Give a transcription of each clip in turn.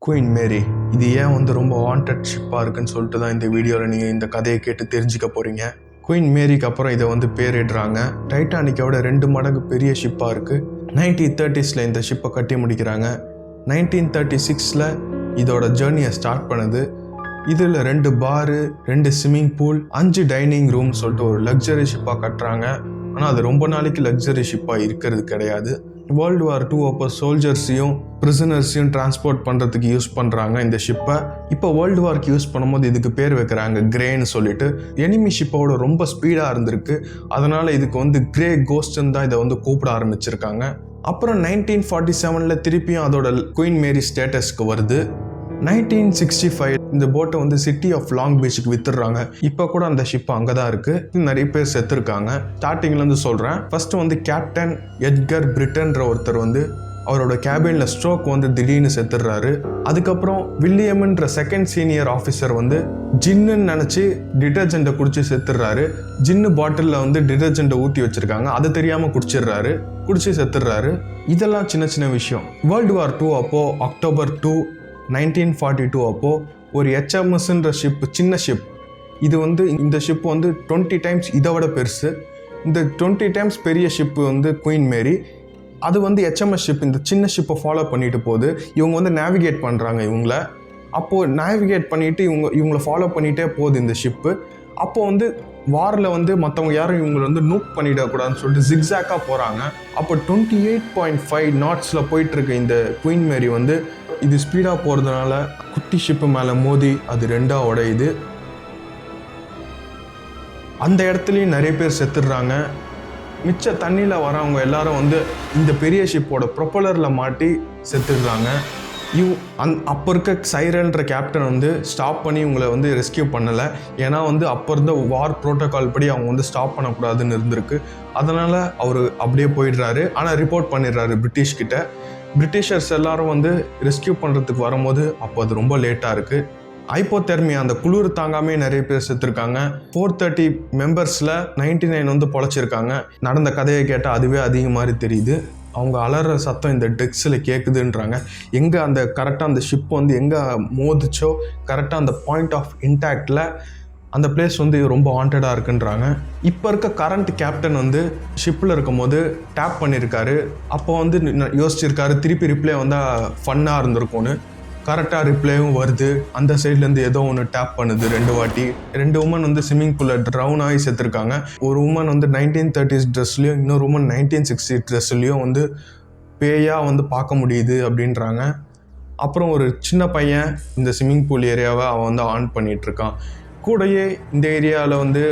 Queen மேரி இது ஏன் வந்து ரொம்ப வாண்டட் ஷிப்பாக இருக்குன்னு சொல்லிட்டு தான் இந்த வீடியோவில் நீங்கள் இந்த கதையை கேட்டு தெரிஞ்சுக்க போகிறீங்க. குயின் மேரிக்கு அப்புறம் இதை வந்து பேரிடுறாங்க. டைட்டானிக்கோட 2 மடங்கு பெரிய ஷிப்பாக இருக்குது. 1930s இந்த ஷிப்பை கட்டி முடிக்கிறாங்க. 1936 இதோட ஜேர்னியை ஸ்டார்ட் பண்ணுது. இதில் 2 பாரு, 2 ஸ்விம்மிங் பூல், 5 டைனிங் ரூம் சொல்லிட்டு ஒரு லக்ஸரி ஷிப்பாக கட்டுறாங்க. ஆனால் அது ரொம்ப நாளைக்கு லக்ஸரி ஷிப்பாக இருக்கிறது கிடையாது. World War II அப்போ சோல்ஜர்ஸையும் பிரிசனர்ஸையும் டிரான்ஸ்போர்ட் பண்ணுறதுக்கு யூஸ் பண்ணுறாங்க இந்த ஷிப்பை. இப்போ வேர்ல்டு வார்க்கு யூஸ் பண்ணும்போது இதுக்கு பேர் வைக்கிறாங்க கிரேன்னு சொல்லிட்டு. எனிமி ஷிப்போட ரொம்ப ஸ்பீடாக இருந்திருக்கு. அதனால் இதுக்கு வந்து கிரே கோஸ்ட்ன்னு தான் இதை வந்து கூப்பிட ஆரம்பிச்சிருக்காங்க. அப்புறம் 1947 திருப்பியும் அதோட குயின் மேரி ஸ்டேட்டஸ்க்கு வருது. 1965 இந்த போட்டை வந்து சிட்டி ஆஃப் லாங் பீச்சுக்கு வித்துடுறாங்க. இப்போ கூட அந்த ஷிப் அங்கே தான் இருக்குது. நிறைய பேர் செத்துருக்காங்க. ஸ்டார்டிங்லேருந்து சொல்கிறேன். ஃபஸ்ட்டு வந்து கேப்டன் எட்கர் பிரிட்டன்ற ஒருத்தர் வந்து அவரோட கேபினில் ஸ்ட்ரோக் வந்து திடீர்னு செத்துடுறாரு. அதுக்கப்புறம் வில்லியம்ன்ற செகண்ட் சீனியர் ஆஃபீஸர் வந்து ஜின்னுன்னு நினச்சி டிட்டர்ஜெண்ட்டை குடிச்சு செத்துடுறாரு. ஜின்னு பாட்டிலில் வந்து டிட்டர்ஜெண்ட்டை ஊற்றி வச்சுருக்காங்க. அது தெரியாமல் குடிச்சு செத்துடுறாரு. இதெல்லாம் சின்ன சின்ன விஷயம். வேர்ல்டு வார் II அப்போது அக்டோபர் 2 1942 அப்போது ஒரு HMSன்ற ஷிப், சின்ன ஷிப், இது வந்து இந்த ஷிப் வந்து 20 டைம்ஸ் இதை விட பெருசு. இந்த 20 டைம்ஸ் பெரிய ஷிப்பு வந்து குயின் மேரி. அது வந்து HMS ஷிப் இந்த சின்ன ஷிப்பை ஃபாலோ பண்ணிட்டு போகுது. இவங்க வந்து நேவிகேட் பண்ணுறாங்க இவங்கள. அப்போது நேவிகேட் பண்ணிவிட்டு இவங்களை ஃபாலோ பண்ணிகிட்டே போகுது இந்த ஷிப்பு. அப்போது வந்து வாரில் வந்து மற்றவங்க யாரும் இவங்களை வந்து நூக் பண்ணிடக்கூடாதுன்னு சொல்லிட்டு ஜிக்ஸாக்காக போகிறாங்க. அப்போ 28.5 நாட்ஸில் போயிட்டுருக்க இந்த குயின் மேரி வந்து இது ஸ்பீடாக போகிறதுனால குட்டி ஷிப்பு மேலே மோதி அது 2ஆக உடையுது. அந்த இடத்துலையும் நிறைய பேர் செத்துடுறாங்க. மிச்ச தண்ணியில் வரவங்க எல்லாரும் வந்து இந்த பெரிய ஷிப்போட ப்ரொப்பலரில் மாட்டி செத்துடுறாங்க. அப்போ இருக்க சைரன்ற கேப்டன் வந்து ஸ்டாப் பண்ணி இவங்களை வந்து ரெஸ்கியூ பண்ணலை. ஏன்னா வந்து அப்போ இருந்த வார் ப்ரோட்டோகால் படி அவங்க வந்து ஸ்டாப் பண்ணக்கூடாதுன்னு இருந்திருக்கு. அதனால் அவர் அப்படியே போயிடுறாரு. ஆனால் ரிப்போர்ட் பண்ணிடுறாரு பிரிட்டிஷ்கிட்ட. பிரிட்டிஷர்ஸ் எல்லாரும் வந்து ரெஸ்கியூ பண்ணுறதுக்கு வரும்போது அப்போ அது ரொம்ப லேட்டாக இருக்குது. ஹைப்போதெர்மியா, அந்த குளிர் தாங்காமே நிறைய பேர் செத்துருக்காங்க. 430 மெம்பர்ஸில் 99 வந்து பொழைச்சிருக்காங்க. நடந்த கதையை கேட்டால் அதுவே அதிகம் மாதிரி தெரியுது. அவங்க அலற சத்தம் இந்த டெக்ஸில் கேட்குதுன்றாங்க. எங்கே அந்த கரெக்டாக அந்த ஷிப் வந்து எங்கே மோதிச்சோ கரெக்டாக அந்த பாயிண்ட் ஆஃப் இன்டாக்டில் அந்த பிளேஸ் வந்து ரொம்ப வாண்டடாக இருக்குன்றாங்க. இப்போ இருக்க கரண்ட் கேப்டன் வந்து ஷிப்பில் இருக்கும் போது டேப் பண்ணியிருக்காரு. அப்போ வந்து யோசிச்சிருக்காரு திருப்பி ரிப்ளே வந்தால் ஃபன்னாக இருந்திருக்கும்னு. கரெக்டாக ரிப்ளேவும் வருது. அந்த சைட்லேருந்து ஏதோ ஒன்று டேப் பண்ணுது 2 வாட்டி. 2 உமன் வந்து ஸ்விம்மிங் பூலில் ட்ரவுன் ஆகி செத்துருக்காங்க. ஒரு உமன் வந்து 1930s ட்ரெஸ்லையும் இன்னொரு உமன் 1960 ட்ரெஸ்லையும் வந்து பேயாக வந்து பார்க்க முடியுது அப்படின்றாங்க. அப்புறம் ஒரு சின்ன பையன் இந்த ஸ்விம்மிங் பூல் ஏரியாவை அவன் வந்து ஆன் பண்ணிகிட்ருக்கான். கூடயே இந்த ஏரியாவில் வந்து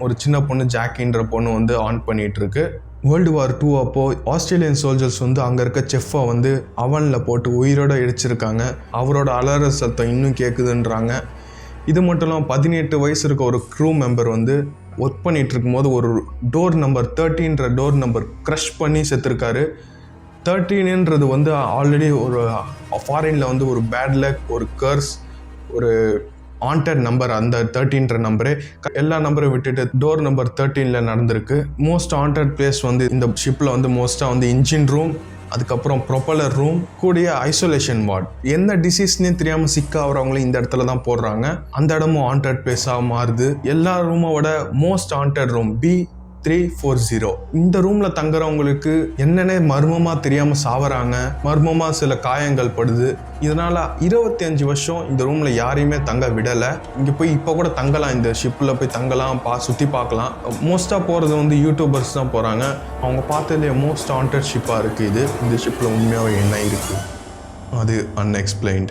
ஒரு சின்ன பொண்ணு ஜாக்கின்ற பொண்ணு வந்து ஆன் பண்ணிகிட்ருக்கு. வேர்ல்டு வார் II அப்போது ஆஸ்திரேலியன் சோல்ஜர்ஸ் வந்து அங்கே இருக்க செஃப்பை வந்து அவனில் போட்டு உயிரோடு இடிச்சிருக்காங்க. அவரோட அலற சத்தம் இன்னும் கேட்குதுன்றாங்க. இது மட்டும் இல்லாமல் 18 வயசு இருக்க ஒரு க்ரூ மெம்பர் வந்து ஒர்க் பண்ணிகிட்டு இருக்கும்போது ஒரு டோர் நம்பர் 13ன்ற டோர் நம்பர் க்ரஷ் பண்ணி செத்துருக்காரு. 13ன்றது வந்து ஆல்ரெடி ஒரு ஃபாரினில் வந்து ஒரு பேட் லக், ஒரு கர்ஸ், ஒரு ஆண்டட் நம்பர். அந்த 13ன்ற நம்பரு எல்லா நம்பரும் விட்டுட்டு டோர் நம்பர் 13ல நடந்திருக்கு. மோஸ்ட் ஆண்டட் பிளேஸ் வந்து இந்த ஷிப்பில் வந்து மோஸ்ட்டாக வந்து இன்ஜின் ரூம், அதுக்கப்புறம் ப்ரொப்பலர் ரூம், கூடிய ஐசோலேஷன் வார்டு. எந்த டிசீஸ்னே தெரியாமல் சிக்க ஆகிறவங்களும் இந்த இடத்துல தான் போடுறாங்க. அந்த இடமும் ஆண்டட் பிளேஸாக மாறுது. எல்லா ரூமோட மோஸ்ட் ஆண்டட் ரூம் B340. இந்த ரூமில் தங்குறவங்களுக்கு என்னென்ன மர்மமாக தெரியாமல் சாவறாங்க. மர்மமாக சில காயங்கள் படுது. இதனால் 25 வருஷம் இந்த ரூமில் யாரையுமே தங்க விடலை. இங்கே போய் இப்போ கூட தங்கலாம், இந்த ஷிப்பில் போய் தங்கலாம், சுற்றி பார்க்கலாம். மோஸ்ட்டாக போகிறது வந்து யூடியூபர்ஸ் தான் போகிறாங்க. அவங்க பார்த்ததுலேயே மோஸ்ட் ஆண்டட் ஷிப்பாக இருக்குது இது. இந்த ஷிப்பில் உண்மையாக என்ன இருக்குது அது அன்எக்ஸ்பிளைன்ட்.